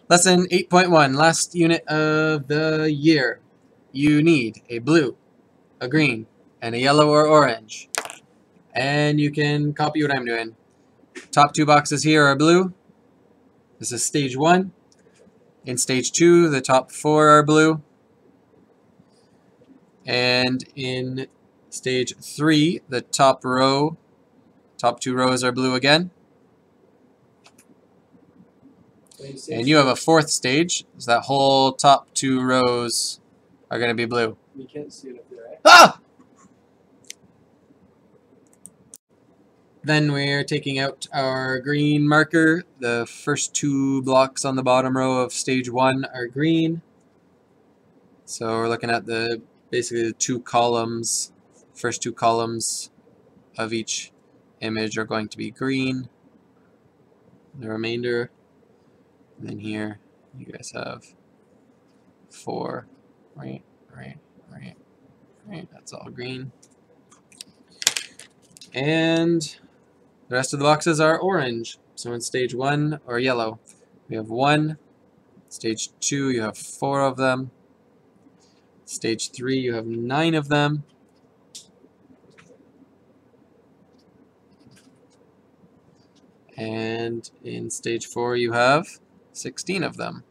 Lesson 8.1, last unit of the year. You need a blue, a green, and a yellow or orange. And you can copy what I'm doing. Top two boxes here are blue. This is stage 1. In stage 2, the top 4 are blue. And in stage 3, the top 2 rows are blue again. And you have a 4th stage, so that whole top 2 rows are going to be blue. You can't see it up there, right? Ah! Then we're taking out our green marker. The first 2 blocks on the bottom row of stage 1 are green. So we're looking at basically the 2 columns. First 2 columns of each image are going to be green. The remainder. And then here you guys have 4. Right. That's all green. And the rest of the boxes are orange. So in stage 1, or yellow, we have 1. Stage 2, you have 4 of them. Stage 3, you have 9 of them. And in stage 4, you have 16 of them.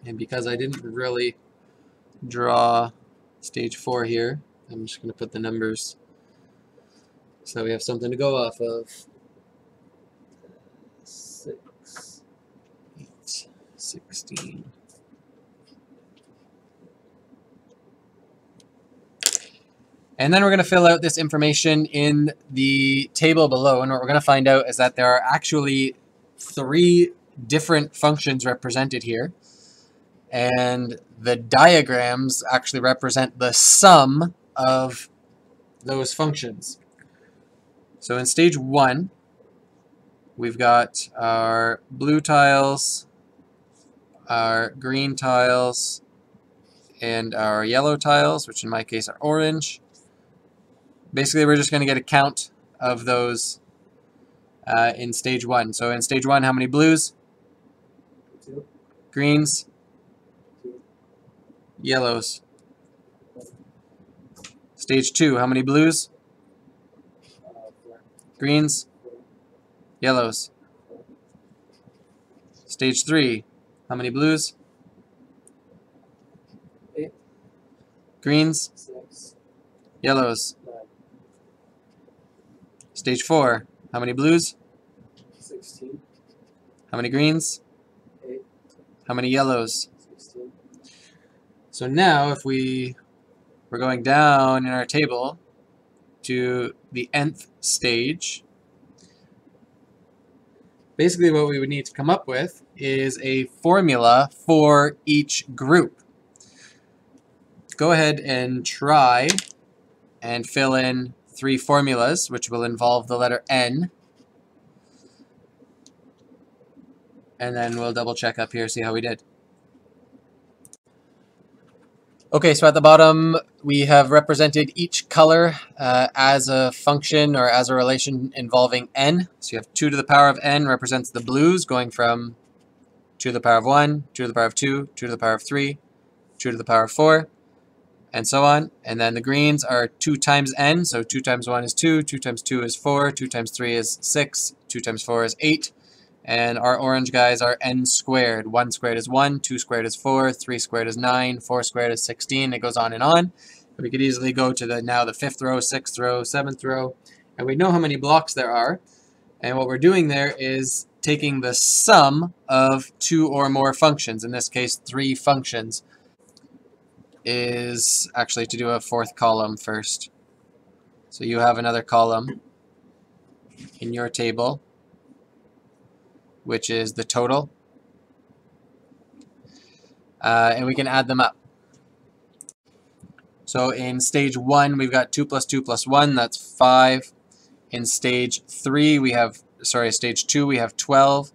And because I didn't really draw stage 4 here, I'm just going to put the numbers so we have something to go off of. 6, 8, 16. And then we're going to fill out this information in the table below, and what we're going to find out is that there are actually 3 different functions represented here. And the diagrams actually represent the sum of those functions. So in stage 1, we've got our blue tiles, our green tiles, and our yellow tiles, which in my case are orange. Basically, we're just going to get a count of those in stage 1. So in stage 1, how many blues? 2. Greens? 2. Yellows. Stage 2, how many blues? 4. Greens? 4. Yellows. 4. Stage 3, how many blues? 8. Greens? 6. Yellows. 9. Stage 4, how many blues? 16. How many greens? 8. How many yellows? 16. So now if we're going down in our table to the nth stage, basically what we would need to come up with is a formula for each group. Go ahead and try and fill in 3 formulas, which will involve the letter N. And then we'll double check up here, see how we did. Okay, so at the bottom, we have represented each color as a function or as a relation involving n. So you have 2 to the power of n represents the blues, going from 2 to the power of 1, 2 to the power of 2, 2 to the power of 3, 2 to the power of 4, and so on. And then the greens are 2 times n, so 2 times 1 is 2, 2 times 2 is 4, 2 times 3 is 6, 2 times 4 is 8. And our orange guys are n squared. 1 squared is 1, 2 squared is 4, 3 squared is 9, 4 squared is 16. It goes on and on. We could easily go to now the 5th row, 6th row, 7th row, and we know how many blocks there are. And what we're doing there is taking the sum of 2 or more functions, in this case 3 functions, is actually to do a 4th column first. So you have another column in your table, which is the total, and we can add them up. So in stage 1, we've got 2 plus 2 plus 1, that's 5. In stage 2, we have 12.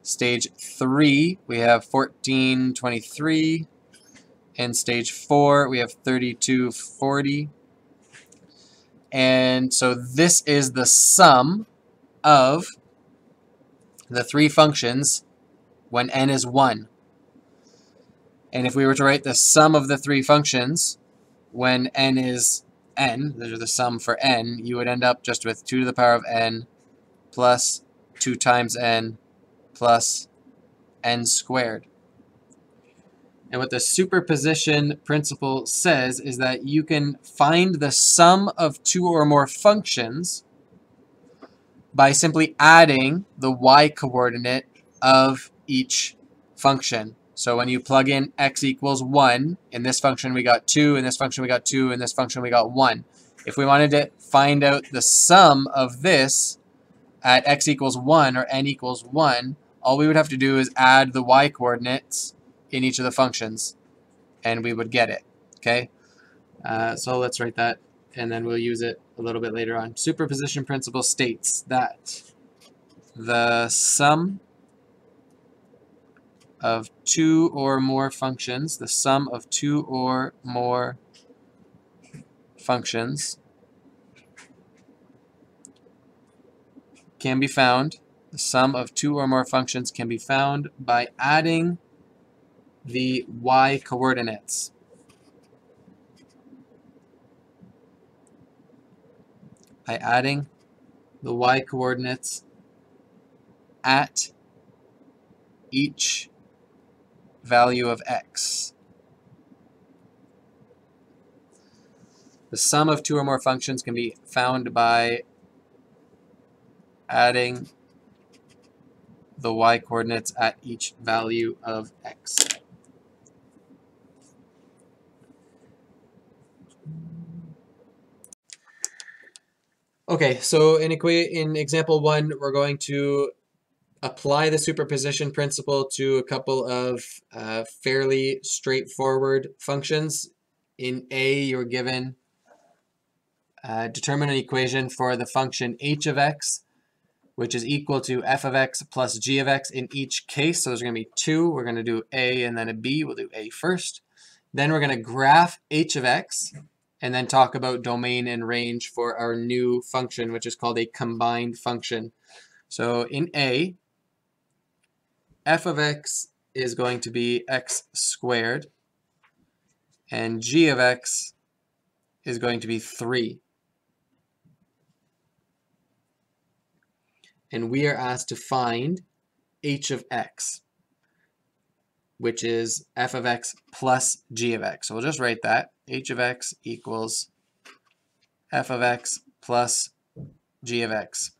Stage 3, we have 14, 23. In stage 4, we have 32, 40. And so this is the sum of the three functions when n is 1. And if we were to write the sum of the three functions when n is n, those are the sum for n, you would end up just with 2 to the power of n plus 2 times n plus n squared. And what the superposition principle says is that you can find the sum of two or more functions by simply adding the y-coordinate of each function. So when you plug in x equals 1, in this function we got 2, in this function we got 2, in this function we got 1. If we wanted to find out the sum of this at x equals 1 or n equals 1, all we would have to do is add the y-coordinates in each of the functions, and we would get it, okay? So let's write that, and then we'll use it a little bit later on. Superposition principle states that the sum of two or more functions, the sum of two or more functions can be found, the sum of two or more functions can be found by adding the y-coordinates. By adding the y-coordinates at each value of x. The sum of two or more functions can be found by adding the y-coordinates at each value of x. Okay, so in example 1, we're going to apply the superposition principle to a couple of fairly straightforward functions. In A, you're given determine an equation for the function h of x, which is equal to f of x plus g of x in each case. So there's going to be 2. We're going to do A and then a B. We'll do A first. Then we're going to graph h of x and then talk about domain and range for our new function, which is called a combined function. So in A, f of x is going to be x squared, and g of x is going to be 3. And we are asked to find h of x, which is f of x plus g of x. So we'll just write that. H of x equals f of x plus g of x.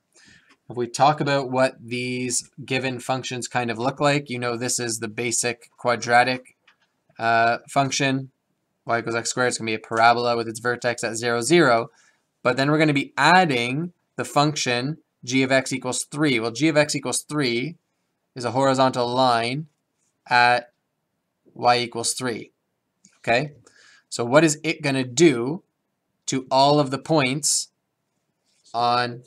If we talk about what these given functions kind of look like, you know this is the basic quadratic function. Y equals x squared is going to be a parabola with its vertex at 0, 0. But then we're going to be adding the function g of x equals 3. Well, g of x equals 3 is a horizontal line at y equals 3. Okay? So what is it going to do to all of the points on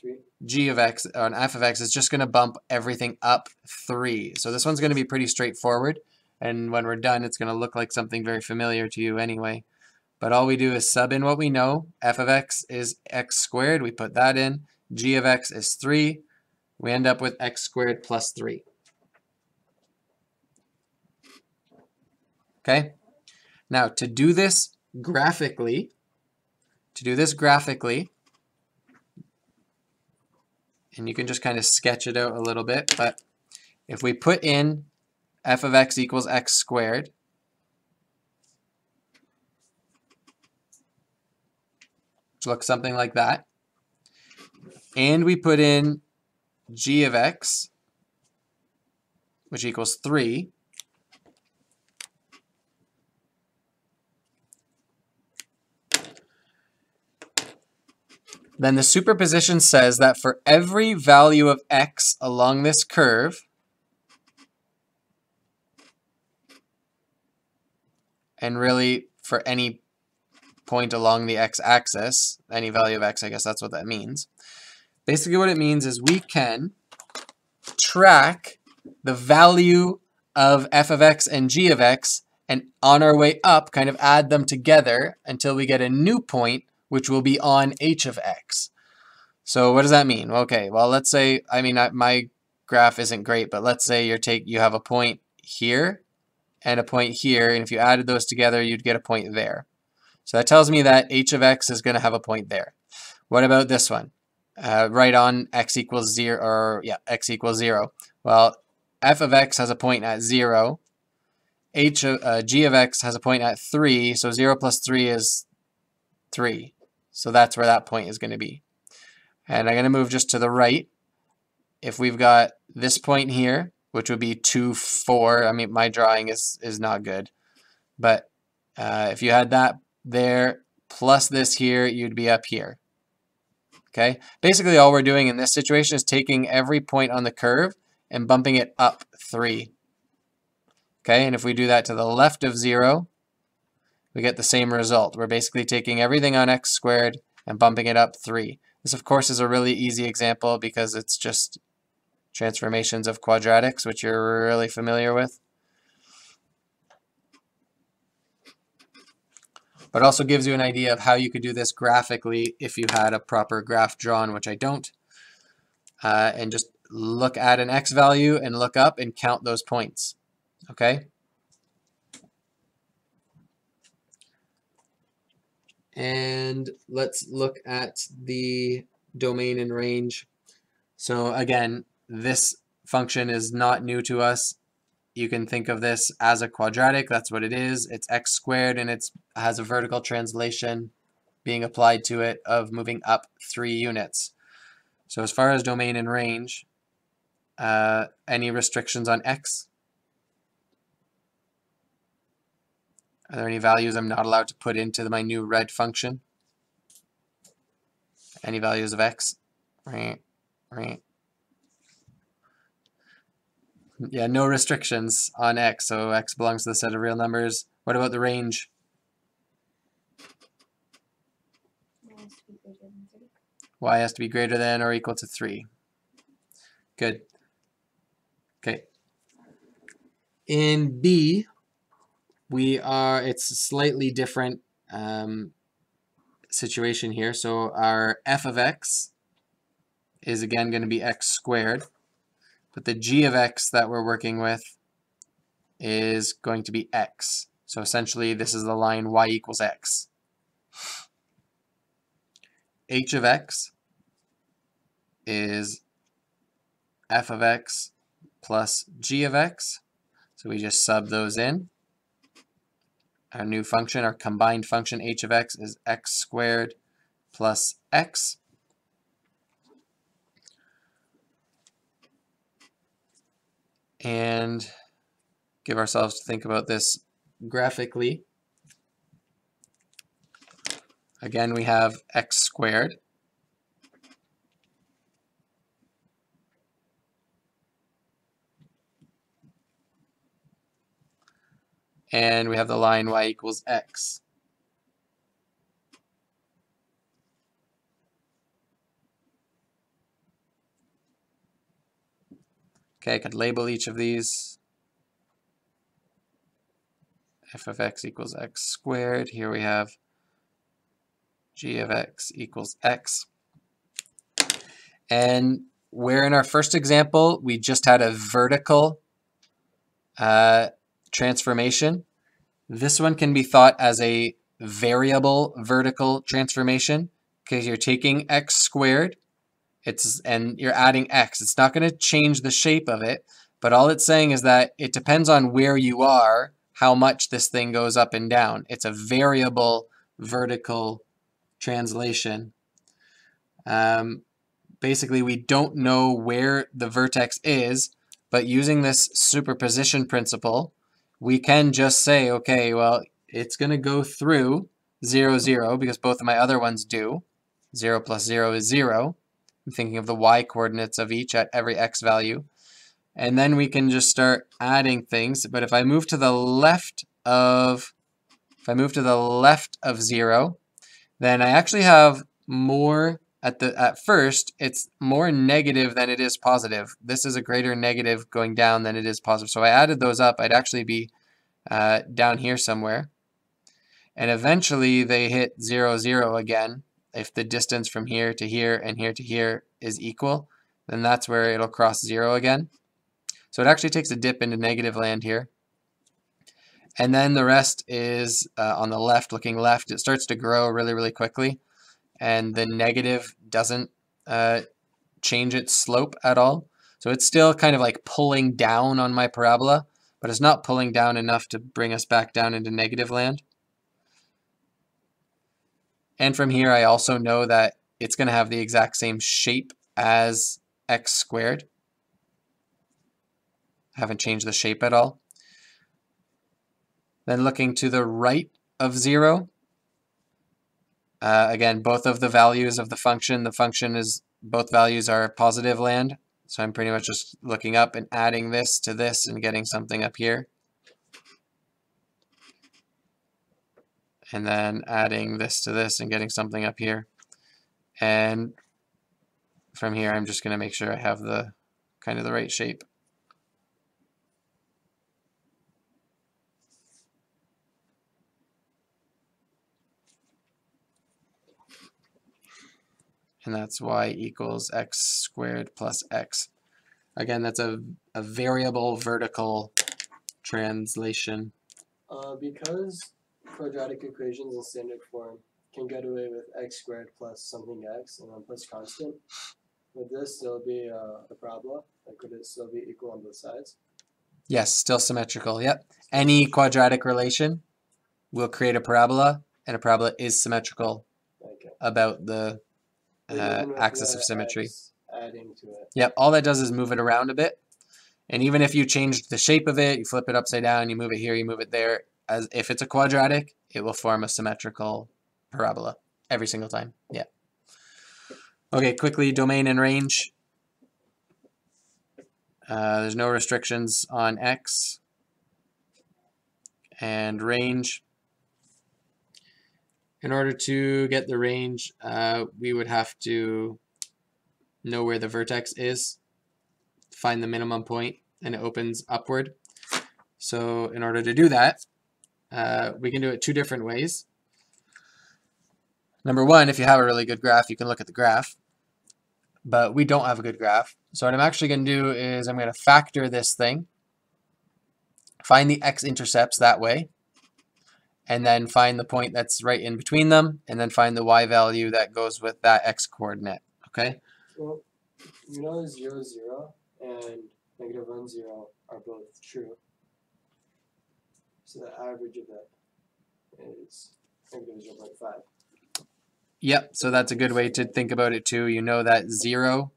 g of x, on f of x? Is just going to bump everything up 3. So this one's going to be pretty straightforward. And when we're done, it's going to look like something very familiar to you anyway. But all we do is sub in what we know. F of x is x squared. We put that in. G of x is 3. We end up with x squared plus 3. Okay? Now, to do this graphically, and you can just kind of sketch it out a little bit, but if we put in f of x equals x squared, which looks something like that, and we put in g of x, which equals 3, then the superposition says that for every value of x along this curve, and really for any point along the x-axis, any value of x, I guess that's what that means. Basically what it means is we can track the value of f of x and g of x, and on our way up kind of add them together until we get a new point which will be on h of x. So what does that mean? Okay, well, let's say, my graph isn't great, but let's say you have a point here and a point here, and if you added those together, you'd get a point there. So that tells me that h of x is going to have a point there. What about this one? Right on x equals 0, or yeah, x equals 0. Well, f of x has a point at 0. G of x has a point at 3, so 0 plus 3 is 3. So that's where that point is going to be. And I'm going to move just to the right. If we've got this point here, which would be 2, 4, my drawing is not good. But if you had that there plus this here, you'd be up here. Okay? Basically, all we're doing in this situation is taking every point on the curve and bumping it up 3. Okay, and if we do that to the left of 0, we get the same result. We're basically taking everything on x squared and bumping it up 3. This, of course, is a really easy example because it's just transformations of quadratics, which you're really familiar with. But also gives you an idea of how you could do this graphically if you had a proper graph drawn, which I don't. And just look at an x value and look up and count those points. Okay? And let's look at the domain and range. So again, this function is not new to us. You can think of this as a quadratic. That's what it is. It's x squared, and it has a vertical translation being applied to it of moving up 3 units. So as far as domain and range, any restrictions on x? Are there any values I'm not allowed to put into my new red function? Any values of x? Right. Yeah, no restrictions on x, so x belongs to the set of real numbers. What about the range? Y has to be greater than or equal to 3. Good. Okay. In B, it's a slightly different situation here. So our f of x is again going to be x squared, but the g of x that we're working with is going to be x. So essentially this is the line y equals x. H of x is f of x plus g of x. So we just sub those in. Our new function, our combined function h of x is x squared plus x. And give ourselves to think about this graphically. Again, we have x squared. And we have the line y equals x. Okay, I could label each of these. F of x equals x squared. Here we have g of x equals x. And where in our first example, we just had a vertical transformation. This one can be thought as a variable vertical transformation because you're taking x squared and you're adding x. It's not going to change the shape of it, but all it's saying is that it depends on where you are, how much this thing goes up and down. It's a variable vertical translation. Basically, we don't know where the vertex is, but using this superposition principle, we can just say, okay, well, it's going to go through 0, 0, because both of my other ones do. 0 plus 0 is 0. I'm thinking of the y coordinates of each at every x value. And then we can just start adding things. But if I move to the left of 0, then I actually have more at first, it's more negative than it is positive. This is a greater negative going down than it is positive. So I added those up, I'd actually be down here somewhere. And eventually they hit 0, 0 again. If the distance from here to here and here to here is equal, then that's where it'll cross 0 again. So it actually takes a dip into negative land here. And then the rest is on the left, looking left. It starts to grow really, really quickly. And the negative doesn't change its slope at all. So it's still kind of like pulling down on my parabola, but it's not pulling down enough to bring us back down into negative land. And from here, I also know that it's going to have the exact same shape as x squared. I haven't changed the shape at all. Then looking to the right of 0, again, both of the values of the function is, both values are positive land. So I'm pretty much just looking up and adding this to this and getting something up here. And then adding this to this and getting something up here. And from here, I'm just going to make sure I have the kind of the right shape. And that's y equals x squared plus x. Again, that's a variable vertical translation. Because quadratic equations in standard form can get away with x squared plus something x and then plus constant, would this still be a parabola? Like, could it still be equal on both sides? Yes, still symmetrical, yep. Any quadratic relation will create a parabola, and a parabola is symmetrical about the axis of symmetry. Adding to it. Yep, all that does is move it around a bit. And even if you changed the shape of it, you flip it upside down, you move it here, you move it there, as if it's a quadratic, it will form a symmetrical parabola every single time. Yeah. Okay, quickly, domain and range. There's no restrictions on x. And range. In order to get the range, we would have to know where the vertex is, find the minimum point, and it opens upward. So in order to do that, we can do it 2 different ways. Number 1, if you have a really good graph, you can look at the graph. But we don't have a good graph. So what I'm actually going to do is I'm going to factor this thing, find the x-intercepts that way, and then find the point that's right in between them, and then find the y value that goes with that x-coordinate, okay? Well, you know 0, 0 and negative 1, 0 are both true. So the average of that is negative 0.5. Yep, so that's a good way to think about it too. You know that 0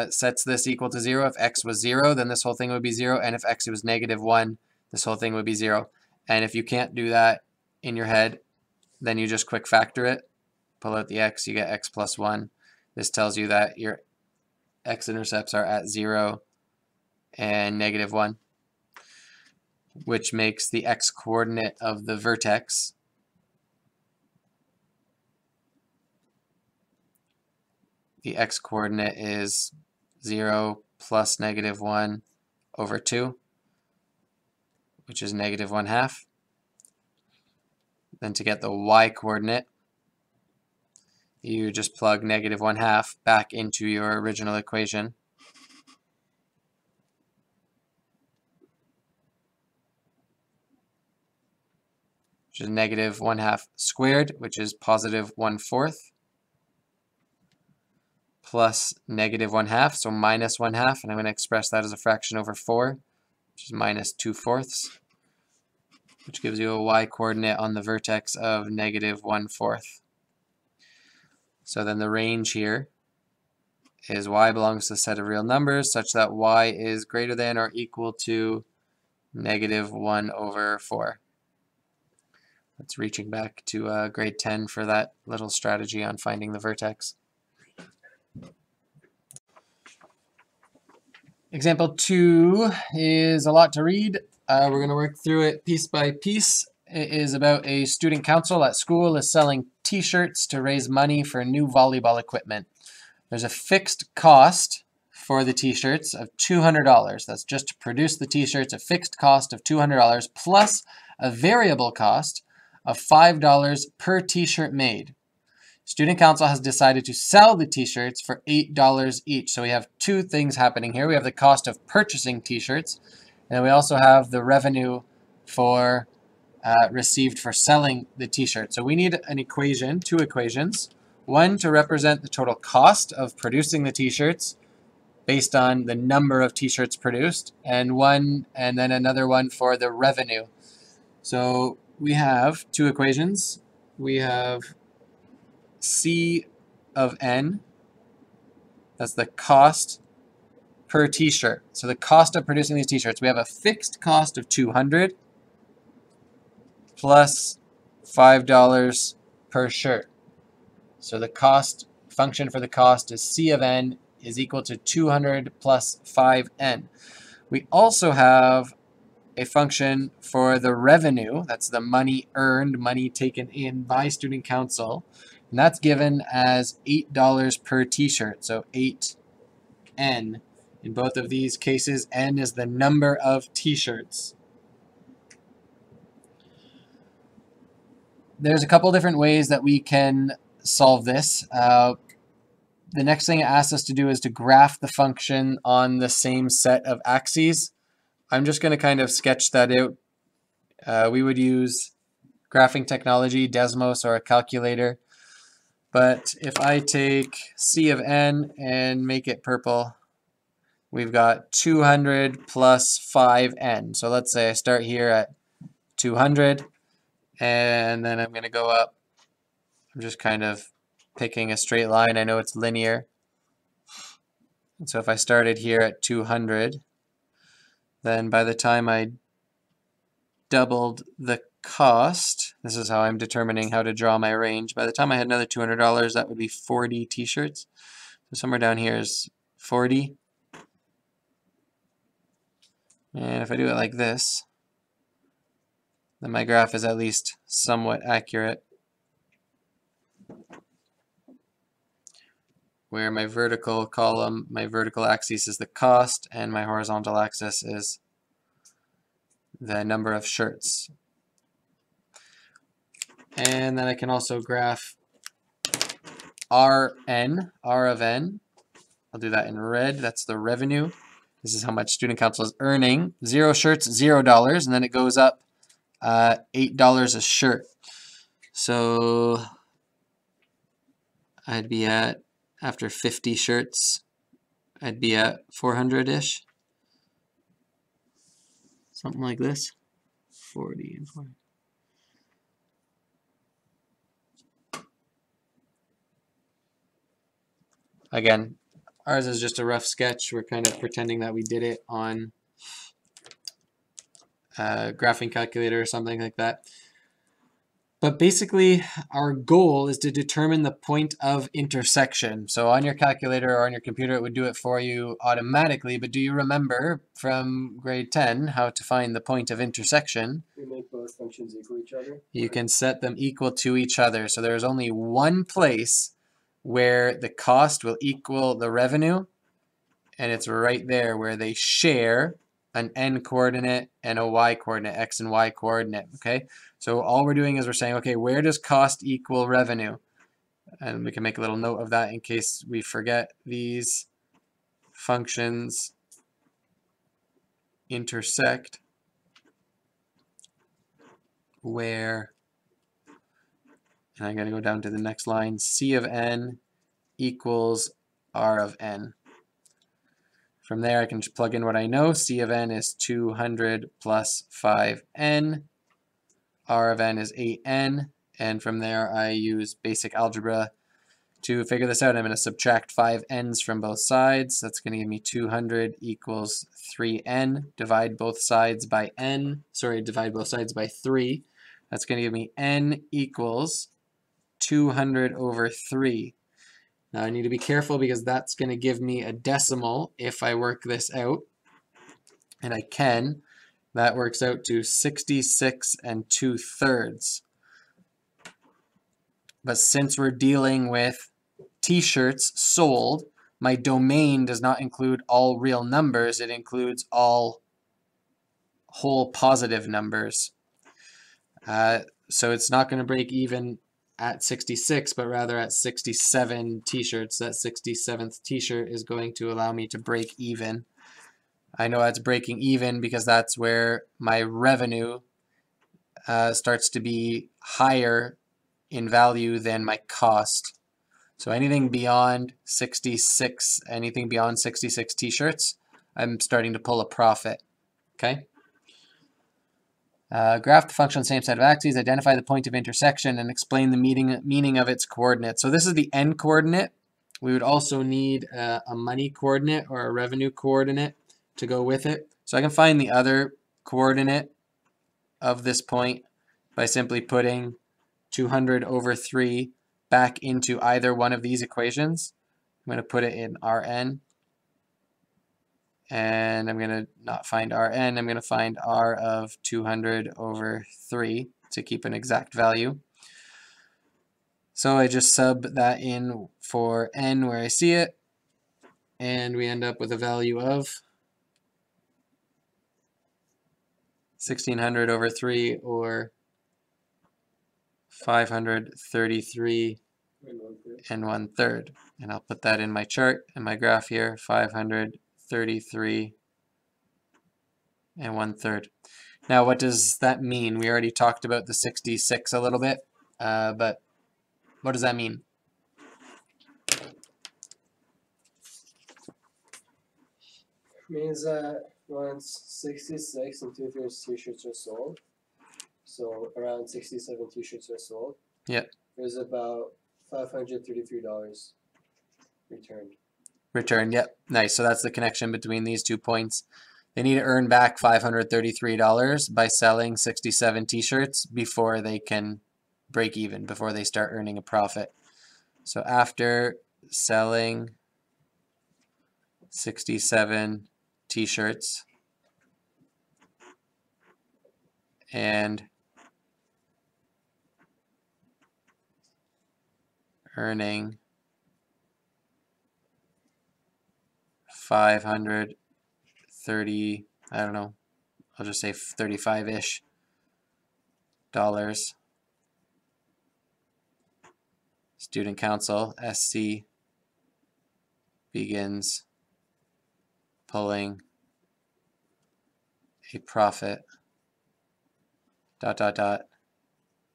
sets this equal to 0. If x was 0, then this whole thing would be 0. And if x was negative 1, this whole thing would be 0. And if you can't do that in your head, then you just quick factor it. Pull out the x, you get x plus 1. This tells you that your x-intercepts are at 0 and negative 1, which makes the x-coordinate of the vertex the x-coordinate is 0 plus negative 1 over 2, which is negative 1/2. Then to get the y-coordinate, you just plug negative 1/2 back into your original equation. Which is negative 1/2 squared, which is positive 1/4. Plus negative 1/2, so minus 1/2, and I'm going to express that as a fraction over 4, which is minus 2/4, which gives you a y-coordinate on the vertex of negative 1/4. So then the range here is y belongs to a set of real numbers such that y is greater than or equal to negative 1/4. That's reaching back to grade 10 for that little strategy on finding the vertex. Example 2 is a lot to read. We're going to work through it piece by piece. It is about a student council at school is selling t-shirts to raise money for new volleyball equipment. There's a fixed cost for the t-shirts of $200. That's just to produce the t-shirts, a fixed cost of $200 plus a variable cost of $5 per t-shirt made. Student Council has decided to sell the t-shirts for $8 each. So we have two things happening here. We have the cost of purchasing t-shirts, and then we also have the revenue for received for selling the t-shirt. So we need an equation, two equations, one to represent the total cost of producing the t-shirts based on the number of t-shirts produced, and then another one for the revenue. So we have two equations. We have C of n, that's the cost per t-shirt. So the cost of producing these t-shirts, we have a fixed cost of $200 plus $5 per shirt. So the cost function for the cost is C of n is equal to 200 plus 5n. We also have a function for the revenue, that's the money earned, money taken in by Student Council, and that's given as $8 per t-shirt, so 8n. In both of these cases, n is the number of t-shirts. There's a couple different ways that we can solve this. The next thing it asks us to do is to graph the function on the same set of axes. I'm just going to kind of sketch that out. We would use graphing technology, Desmos, or a calculator. But if I take C of n and make it purple, we've got 200 plus 5n. So let's say I start here at 200, and then I'm going to go up. I'm just kind of picking a straight line. I know it's linear. And so if I started here at 200, then by the time I doubled the cost, this is how I'm determining how to draw my range. By the time I had another $200, that would be 40 t-shirts. So somewhere down here is 40. And if I do it like this, then my graph is at least somewhat accurate, where my vertical column, my vertical axis is the cost, and my horizontal axis is the number of shirts. And then I can also graph Rn, R of n. I'll do that in red. That's the revenue. This is how much Student Council is earning. 0 shirts, $0, and then it goes up $8 a shirt. So I'd be at, after 50 shirts, I'd be at 400-ish. Something like this. 40 and 40. Again, ours is just a rough sketch. We're kind of pretending that we did it on a graphing calculator or something like that. But basically, our goal is to determine the point of intersection. So on your calculator or on your computer, it would do it for you automatically. But do you remember from grade 10 how to find the point of intersection? We make both functions equal each other. You can set them equal to each other. So there's only one place where the cost will equal the revenue, and it's right there where they share an n coordinate and a y coordinate, x and y coordinate, okay? So all we're doing is we're saying, okay, where does cost equal revenue? And we can make a little note of that in case we forget. These functions intersect where, and I'm going to go down to the next line, C of n equals R of n. From there, I can just plug in what I know. C of n is 200 plus 5n. R of n is 8n. And from there, I use basic algebra to figure this out. I'm going to subtract 5 n's from both sides. That's going to give me 200 equals 3n. Divide both sides by n. Sorry, divide both sides by 3. That's going to give me n equals 200 over 3. Now I need to be careful because that's going to give me a decimal if I work this out. And I can. That works out to 66 2/3. But since we're dealing with t-shirts sold, my domain does not include all real numbers. It includes all whole positive numbers. So it's not going to break even at 66, but rather at 67 t-shirts. That 67th t-shirt is going to allow me to break even. I know that's breaking even because that's where my revenue starts to be higher in value than my cost. So anything beyond 66, anything beyond 66 t-shirts, I'm starting to pull a profit. Okay. Graph the function on the same set of axes, identify the point of intersection, and explain the meaning of its coordinates. So this is the n coordinate. We would also need a money coordinate or a revenue coordinate to go with it. So I can find the other coordinate of this point by simply putting 200 over 3 back into either one of these equations. I'm going to put it in Rn. And I'm going to not find Rn, I'm going to find R of 200 over 3 to keep an exact value. So I just sub that in for n where I see it, and we end up with a value of 1600 over 3, or 533 and 1/3. And I'll put that in my chart, in my graph here, 533 and 1/3. Now, what does that mean? We already talked about the 66 a little bit, but what does that mean? Means that once 66 and 2/3 t-shirts are sold, so around 67 t-shirts are sold, Yep. there's about $533 returned. Return, yep. Nice. So that's the connection between these 2 points. They need to earn back $533 by selling 67 t-shirts before they can break even, before they start earning a profit. So after selling 67 t-shirts and earning 530, I don't know, I'll just say 35-ish dollars. Student Council, SC, begins pulling a profit, ...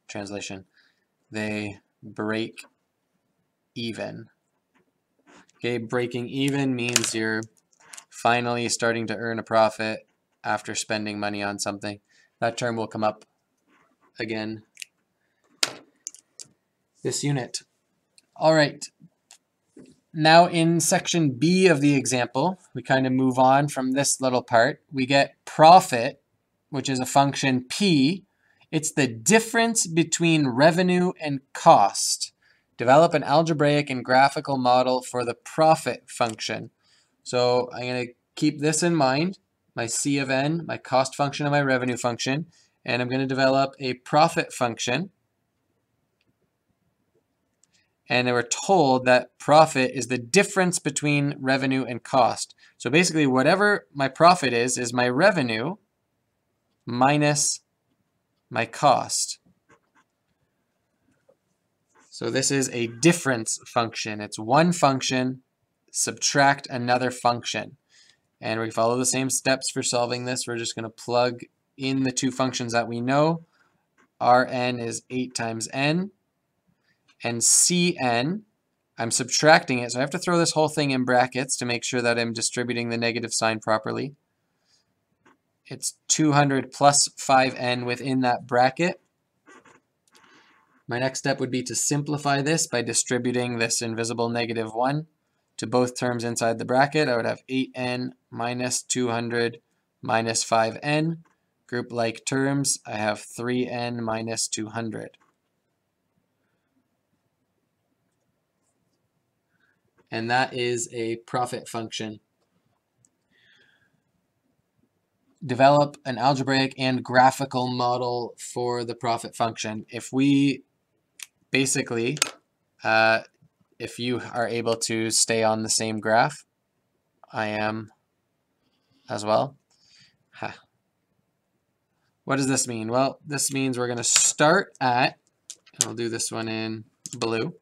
translation. They break even. Okay, breaking even means you're finally starting to earn a profit after spending money on something. That term will come up again this unit. All right. Now in section B of the example, we kind of move on from this little part. We get profit, which is a function P. It's the difference between revenue and cost. Develop an algebraic and graphical model for the profit function. So I'm going to keep this in mind, my C of n, my cost function, and my revenue function, and I'm going to develop a profit function. And they were told that profit is the difference between revenue and cost. So basically whatever my profit is my revenue minus my cost. So this is a difference function. It's one function, subtract another function. And we follow the same steps for solving this. We're just going to plug in the two functions that we know. Rn is 8 times n. And Cn, I'm subtracting it, so I have to throw this whole thing in brackets to make sure that I'm distributing the negative sign properly. It's 200 plus 5n within that bracket. My next step would be to simplify this by distributing this invisible -1 to both terms inside the bracket. I would have 8n minus 200 minus 5n. Group like terms, I have 3n minus 200. And that is a profit function. Develop an algebraic and graphical model for the profit function. If we basically, if you are able to stay on the same graph, I am as well. What does this mean? Well, this means we're going to start at, I'll do this one in blue.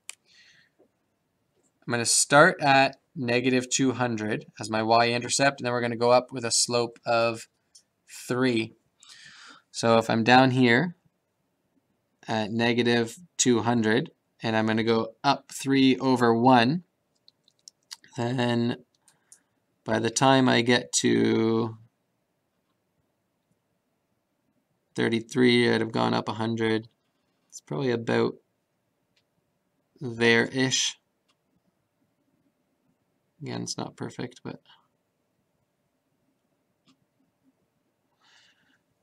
I'm going to start at negative 200 as my y-intercept, and then we're going to go up with a slope of 3. So if I'm down here at negative 200, and I'm going to go up 3 over 1, then by the time I get to 33, I'd have gone up 100. It's probably about there-ish. Again, it's not perfect, but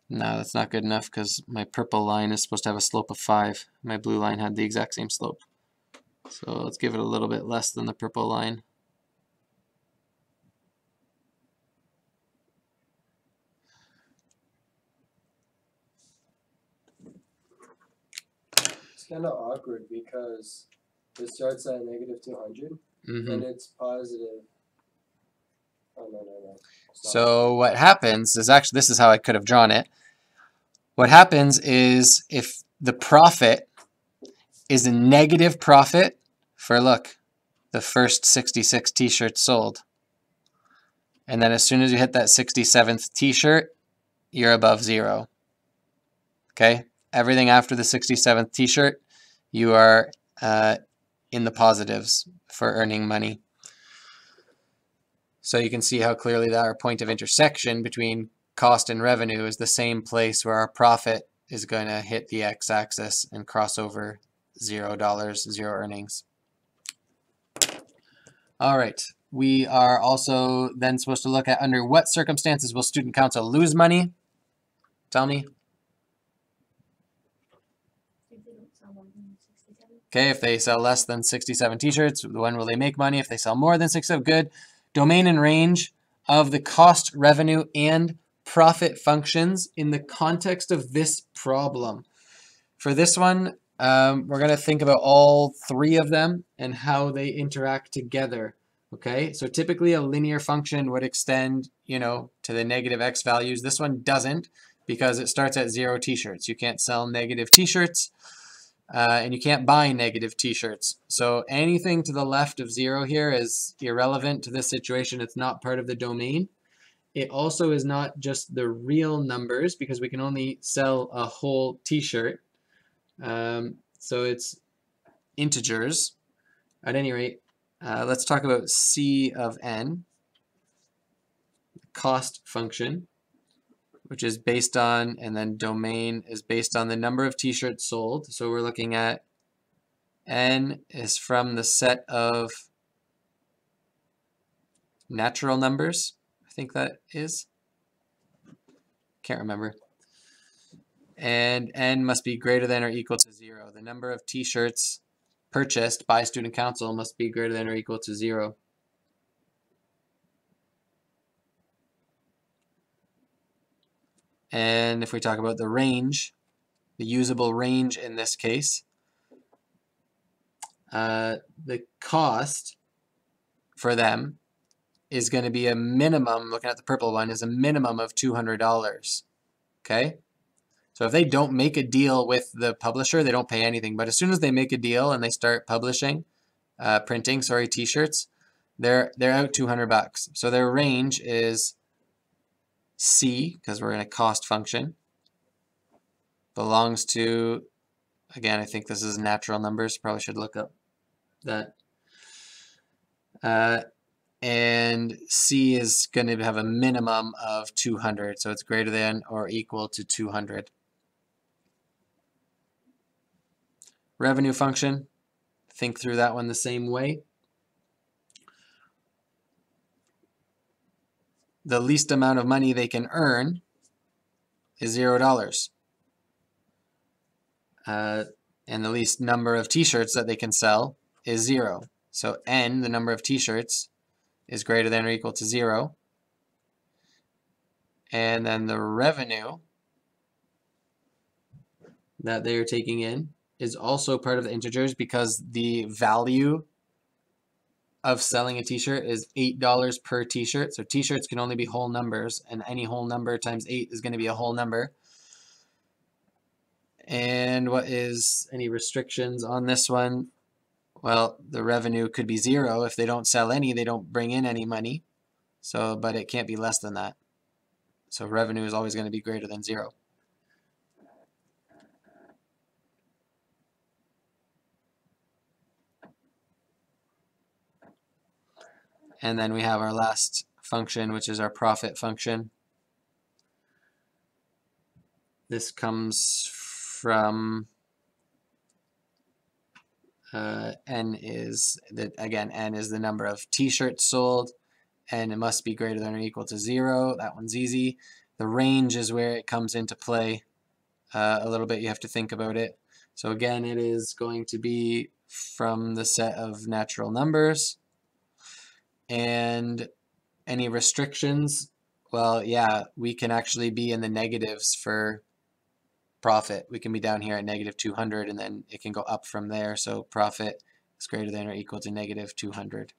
no, that's not good enough because my purple line is supposed to have a slope of 5. My blue line had the exact same slope. So let's give it a little bit less than the purple line. It's kind of awkward because it starts at negative 200 and it's positive. Oh, no. So what happens is, actually, this is how I could have drawn it. What happens is if the profit is a negative profit for, look, the first 66 t-shirts sold. And then as soon as you hit that 67th t-shirt, you're above 0. Okay? Everything after the 67th t-shirt, you are in the positives for earning money. So you can see how clearly that our point of intersection between cost and revenue is the same place where our profit is going to hit the x-axis and cross over $0, 0 earnings. All right. We are also then supposed to look at under what circumstances will student council lose money? Tell me. Okay, if they sell less than 67 t-shirts, when will they make money? If they sell more than 67, good. Domain and range of the cost, revenue, and profit functions in the context of this problem. For this one, we're going to think about all 3 of them and how they interact together. Okay, so typically a linear function would extend, to the negative x values. This one doesn't because it starts at 0 t-shirts. You can't sell negative t-shirts. And you can't buy negative t-shirts. So anything to the left of 0 here is irrelevant to this situation. It's not part of the domain. It also is not just the real numbers because we can only sell a whole t-shirt. So it's integers. At any rate, let's talk about C of n, cost function, which is based on, and then domain is based on the number of t-shirts sold. So we're looking at n is from the set of natural numbers. I think that is. Can't remember. And n must be greater than or equal to 0. The number of t-shirts purchased by student council must be greater than or equal to 0. And if we talk about the range, the usable range in this case, the cost for them is going to be a minimum, looking at the purple one, is a minimum of $200. Okay? So if they don't make a deal with the publisher, they don't pay anything. But as soon as they make a deal and they start publishing, printing t-shirts, they're out $200. So their range is C, because we're in a cost function, belongs to, again, I think this is natural numbers, probably should look up that. And C is going to have a minimum of 200, so it's greater than or equal to 200. Revenue function, think through that one the same way. The least amount of money they can earn is $0. And the least number of t-shirts that they can sell is 0. So n, the number of t-shirts, is greater than or equal to 0. And then the revenue that they are taking in is also part of the integers because the value of selling a t-shirt is $8 per t-shirt. So t-shirts can only be whole numbers, and any whole number times 8 is going to be a whole number. And what is any restrictions on this one? Well, the revenue could be 0. If they don't sell any, they don't bring in any money. So, but it can't be less than that. So revenue is always going to be greater than 0. And then we have our last function, which is our profit function. This comes from n is the number of t-shirts sold, and it must be greater than or equal to 0. That one's easy. The range is where it comes into play a little bit. You have to think about it. So again, it is going to be from the set of natural numbers. And any restrictions? Well, yeah, we can actually be in the negatives for profit. We can be down here at negative 200, and then it can go up from there. So profit is greater than or equal to negative 200.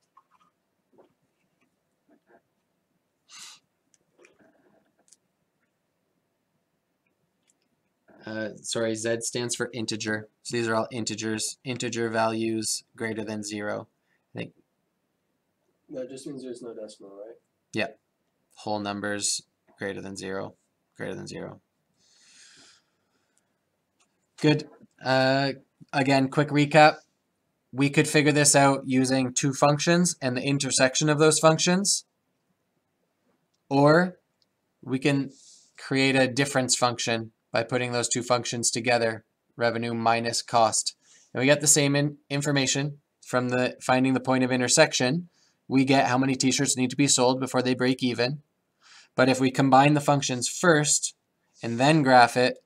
Sorry, Z stands for integer. So these are all integers. Integer values greater than 0. I think That just means there's no decimal, right? Yep. Whole numbers greater than 0. Greater than 0. Good. Again, quick recap. We could figure this out using two functions and the intersection of those functions. Or we can create a difference function by putting those two functions together, revenue minus cost. And we get the same information from the finding the point of intersection. We get how many t-shirts need to be sold before they break even. But if we combine the functions first and then graph it,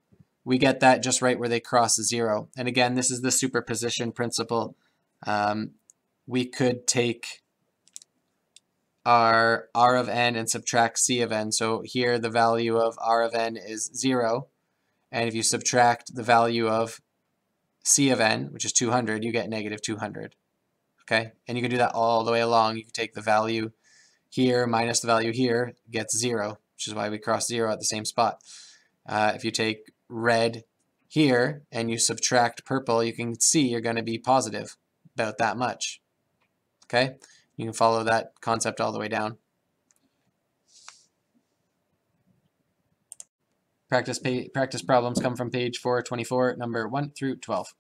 we get that just right where they cross 0. And again, this is the superposition principle. We could take our r of n and subtract c of n. So here the value of r of n is 0. And if you subtract the value of c of n, which is 200, you get negative 200. Okay? And you can do that all the way along. You can take the value here minus the value here, gets 0, which is why we cross 0 at the same spot. If you take red here and you subtract purple, you can see you're going to be positive about that much. Okay? You can follow that concept all the way down. Practice problems come from page 424, number 1 through 12.